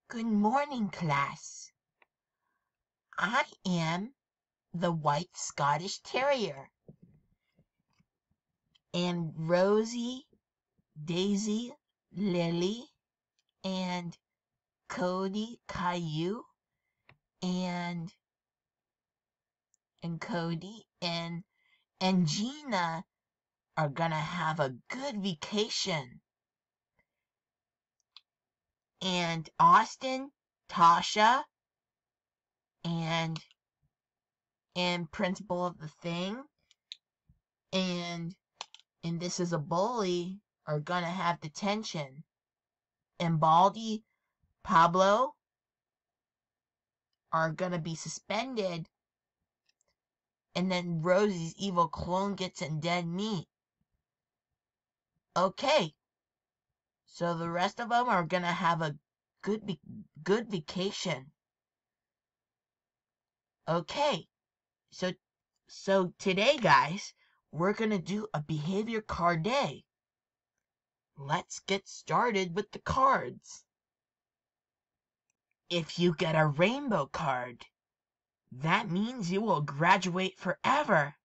Good morning, class. I am the White Scottish Terrier, and Rosie, Daisy, Lily, and Cody, Caillou, and Cody and Gina are gonna have a good vacation. And Austin, Tasha, and principal of the thing, and this is a bully, are gonna have detention. And Baldy, Pablo are gonna be suspended, and then Rosie's evil clone gets in dead meat. Okay, so the rest of them are gonna have a good vacation. Okay, so today, guys, we're gonna do a behavior card day. Let's get started with the cards. If you get a rainbow card, that means you will graduate forever.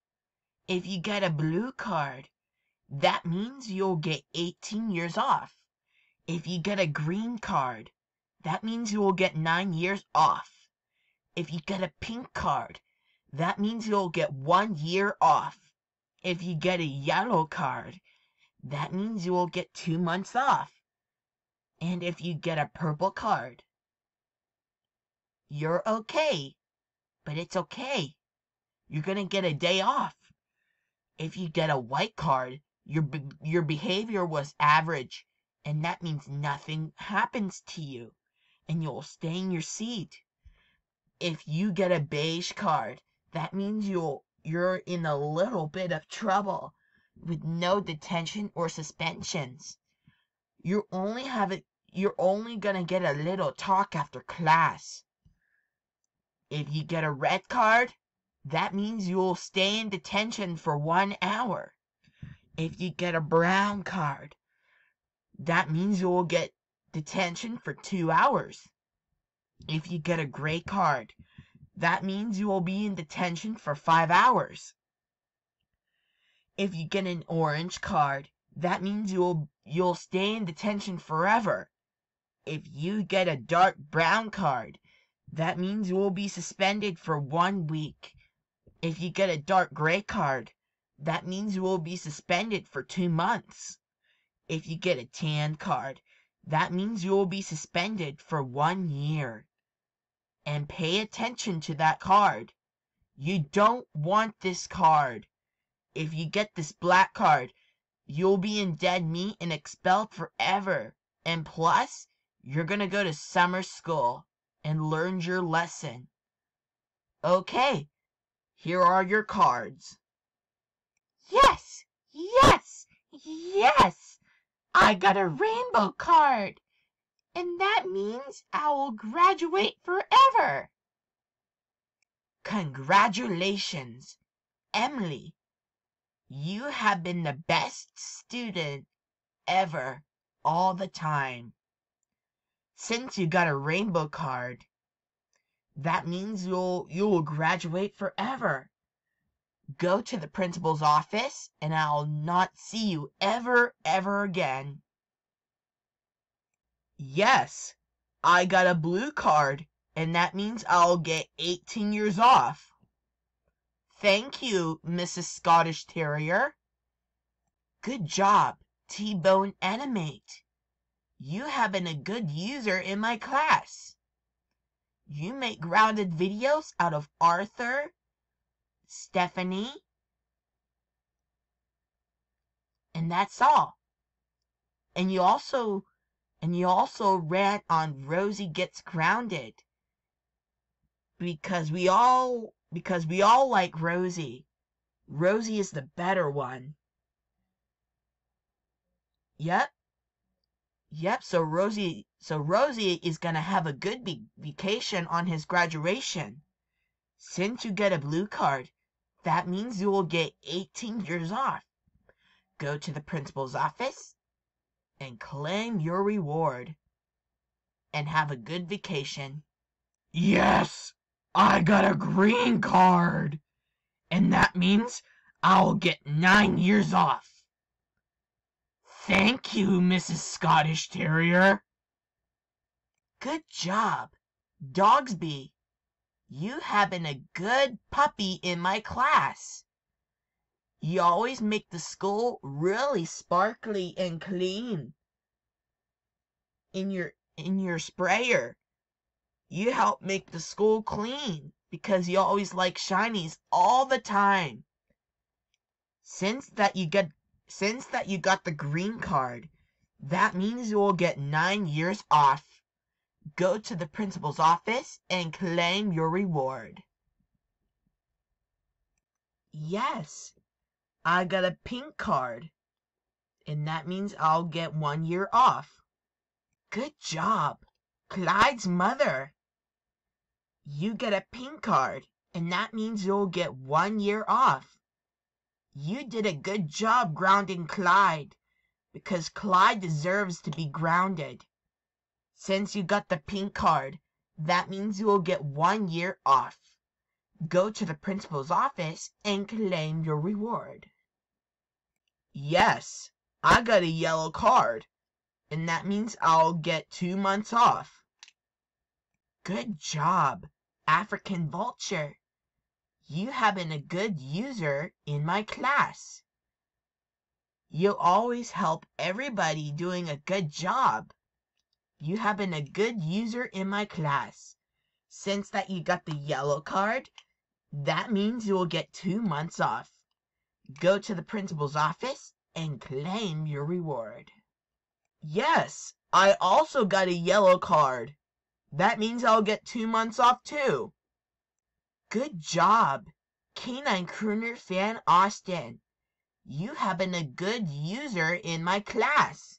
If you get a blue card, that means you'll get 18 years off. If you get a green card, that means you will get 9 years off. If you get a pink card, that means you'll get 1 year off. If you get a yellow card, that means you will get 2 months off. And if you get a purple card, you're okay. But it's okay. You're gonna get a day off. If you get a white card, your behavior was average, and that means nothing happens to you, and you'll stay in your seat. If you get a beige card, that means you're in a little bit of trouble with no detention or suspensions. You're only gonna get a little talk after class. If you get a red card, that means you'll stay in detention for 1 hour. If you get a brown card, that means you'll get detention for 2 hours. If you get a gray card, that means you will be in detention for 5 hours. If you get an orange card, that means you'll stay in detention forever. If you get a dark brown card, that means you will be suspended for 1 week. If you get a dark gray card, that means you will be suspended for 2 months. If you get a tan card, that means you will be suspended for 1 year. And pay attention to that card. You don't want this card. If you get this black card, you'll be in dead meat and expelled forever. And plus, you're gonna go to summer school and learn your lesson. Okay, here are your cards. Yes! Yes! Yes! I got a rainbow card! And that means I will graduate forever! Congratulations, Emily! You have been the best student ever, all the time. Since you got a rainbow card, that means you'll graduate forever. Go to the principal's office, and I'll not see you ever again. Yes, I got a blue card, and that means I'll get 18 years off. Thank you, Mrs. Scottish Terrier. Good job, T-Bone Animate. You have been a good user in my class. You make grounded videos out of Arthur, Stephanie, and that's all. And you also rant on Rosie Gets Grounded. Because we all like Rosie. Rosie is the better one. Yep. So Rosie is gonna have a good vacation on his graduation. Since you get a blue card, that means you will get 18 years off. Go to the principal's office and claim your reward. and have a good vacation. Yes, I got a green card, and that means I'll get 9 years off. Thank you, Mrs. Scottish Terrier. Good job, Dogsby. You have been a good puppy in my class. You always make the school really sparkly and clean. In your sprayer, you help make the school clean because you always like shinies all the time. Since that you got the green card, that means you will get 9 years off. Go to the principal's office and claim your reward. Yes, I got a pink card, and that means I'll get 1 year off. Good job, Clyde's mother. You get a pink card, and that means you'll get 1 year off. You did a good job grounding Clyde, because Clyde deserves to be grounded. Since you got the pink card, that means you will get 1 year off. Go to the principal's office and claim your reward. Yes, I got a yellow card, and that means I'll get 2 months off. Good job, African Vulture. You have been a good user in my class. You always help everybody doing a good job. You have been a good user in my class. Since that you got the yellow card, that means you will get 2 months off. Go to the principal's office and claim your reward. Yes, I also got a yellow card. That means I'll get 2 months off too. Good job, Canine Crooner Fan Austin. You have been a good user in my class.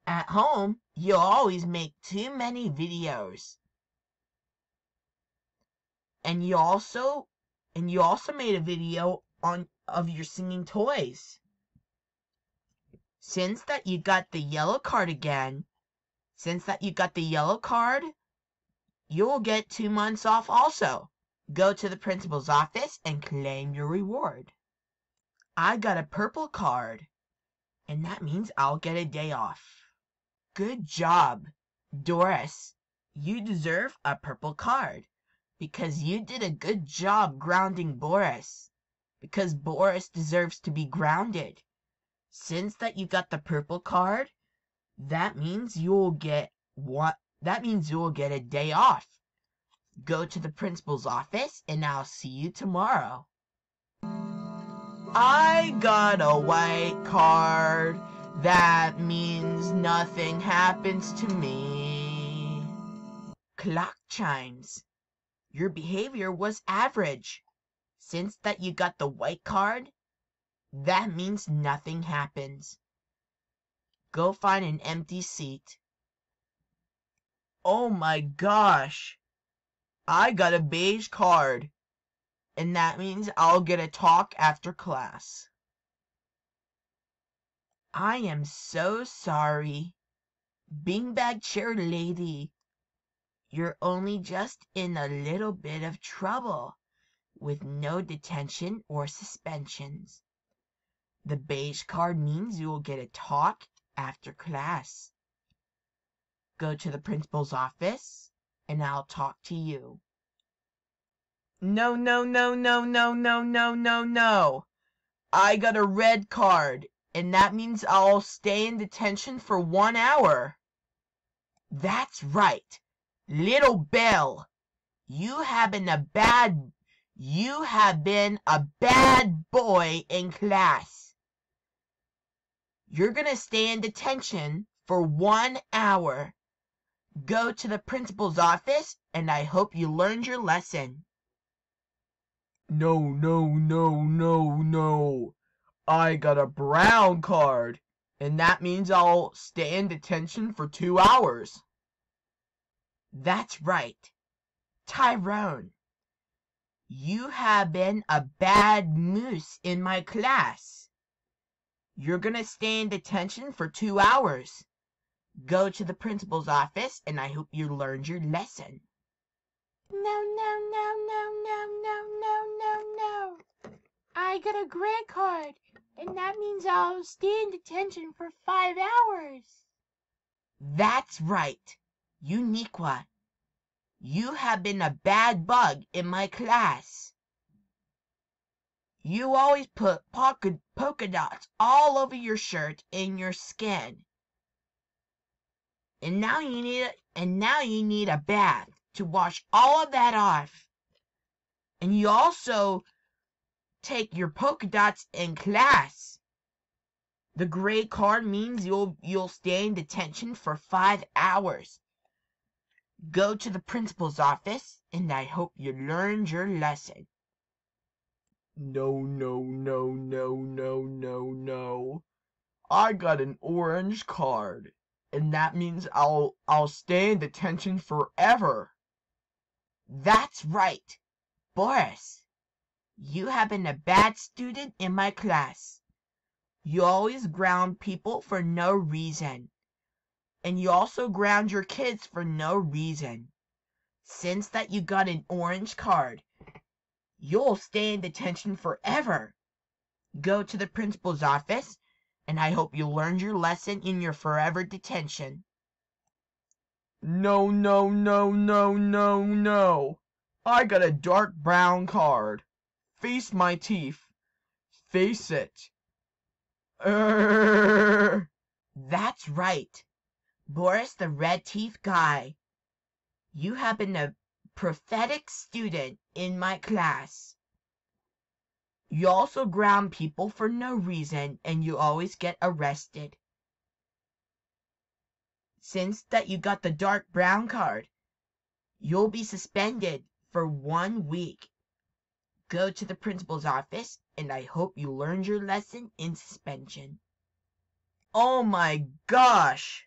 At home, you always make too many videos. And you also made a video of your singing toys. Since that you got the yellow card again, you'll get 2 months off also. Go to the principal's office and claim your reward. I got a purple card, and that means I'll get a day off. Good job, Doris. You deserve a purple card because you did a good job grounding Boris, because Boris deserves to be grounded. Since that you got the purple card, that means you'll get a day off. Go to the principal's office and I'll see you tomorrow. I got a white card. That means nothing happens to me. Clock chimes. Your behavior was average. Since that you got the white card, that means nothing happens. Go find an empty seat. Oh my gosh! I got a beige card, and that means I'll get a talk after class. I am so sorry. Beanbag Chair Lady, you're only just in a little bit of trouble with no detention or suspensions. The beige card means you will get a talk after class. Go to the principal's office and I'll talk to you. No, no, no, no, no, no, no, no, no. I got a red card, and that means I'll stay in detention for 1 hour. That's right. Little Belle, you have been a bad boy in class. You're gonna stay in detention for 1 hour. Go to the principal's office, and I hope you learned your lesson. No, no, no, no, no. I got a brown card, and that means I'll stay in detention for 2 hours. That's right. Tyrone, you have been a bad moose in my class. You're gonna stay in detention for 2 hours. Go to the principal's office, and I hope you learned your lesson. No, no, no, no, no, no, no, no, no. I got a grade card, and that means I'll stay in detention for 5 hours. That's right. Uniqua, you have been a bad bug in my class. You always put polka dots all over your shirt and your skin. And now you need a bath to wash all of that off. And you also take your polka dots in class. The grade card means you'll stay in detention for 5 hours. Go to the principal's office, and I hope you learned your lesson. No, no, no, no, no, no, no. I got an orange card, and that means I'll stay in detention forever. That's right, Boris. You have been a bad student in my class. You always ground people for no reason. And you also ground your kids for no reason. Since that you got an orange card, you'll stay in detention forever. Go to the principal's office, and I hope you learned your lesson in your forever detention. No, no, no, no, no, no. I got a dark brown card. Face my teeth. Face it. That's right, Boris the red teeth guy. You have been a prophetic student in my class. You also ground people for no reason, and you always get arrested. Since that you got the dark brown card, you'll be suspended for 1 week. Go to the principal's office, and I hope you learned your lesson in suspension. Oh my gosh!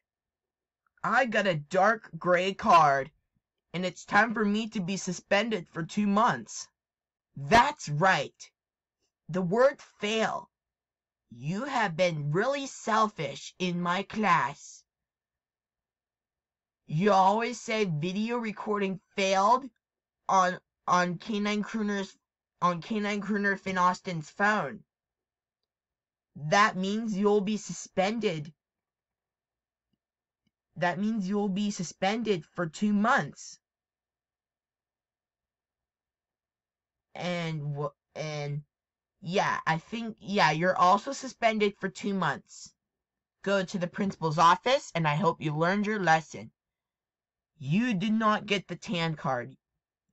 I got a dark gray card, and it's time for me to be suspended for 2 months. That's right. The word fail. You have been really selfish in my class. You always say video recording failed on Canine Crooner Finn Austin's phone. That means you'll be suspended. That means you'll be suspended for 2 months. And you're also suspended for 2 months. Go to the principal's office, and I hope you learned your lesson. You did not get the tan card.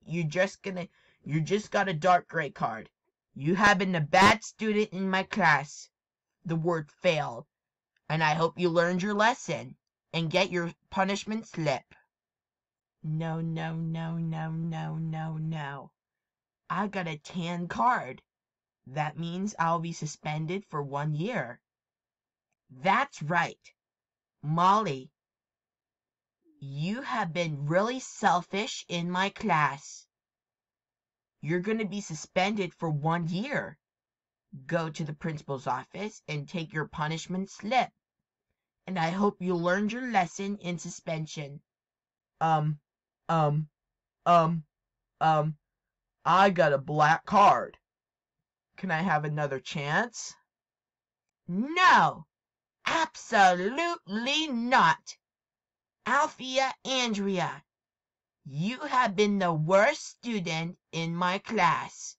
You just got a dark gray card. You have been a bad student in my class. The word failed. And I hope you learned your lesson and get your punishment slip. No, no, no, no, no, no, no. I got a tan card. That means I'll be suspended for 1 year. That's right. Molly, you have been really selfish in my class. You're going to be suspended for 1 year. Go to the principal's office and take your punishment slip. And I hope you learned your lesson in suspension. I got a black card. Can I have another chance? No, absolutely not. Althea Andrea, you have been the worst student in my class.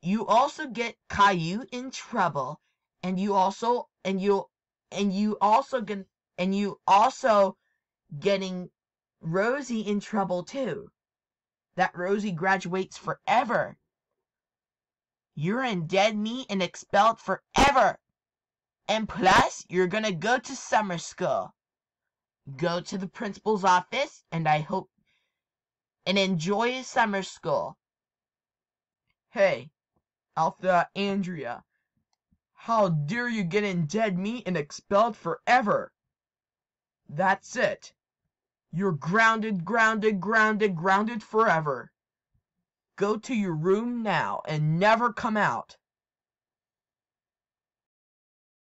You also get Caillou in trouble, and you also getting Rosie in trouble too. That Rosie graduates forever. You're in dead meat and expelled forever. And plus, you're gonna go to summer school. Go to the principal's office, and enjoy summer school. Hey, Althea Andrea, how dare you get in dead meat and expelled forever? That's it. You're grounded forever. Go to your room now and never come out.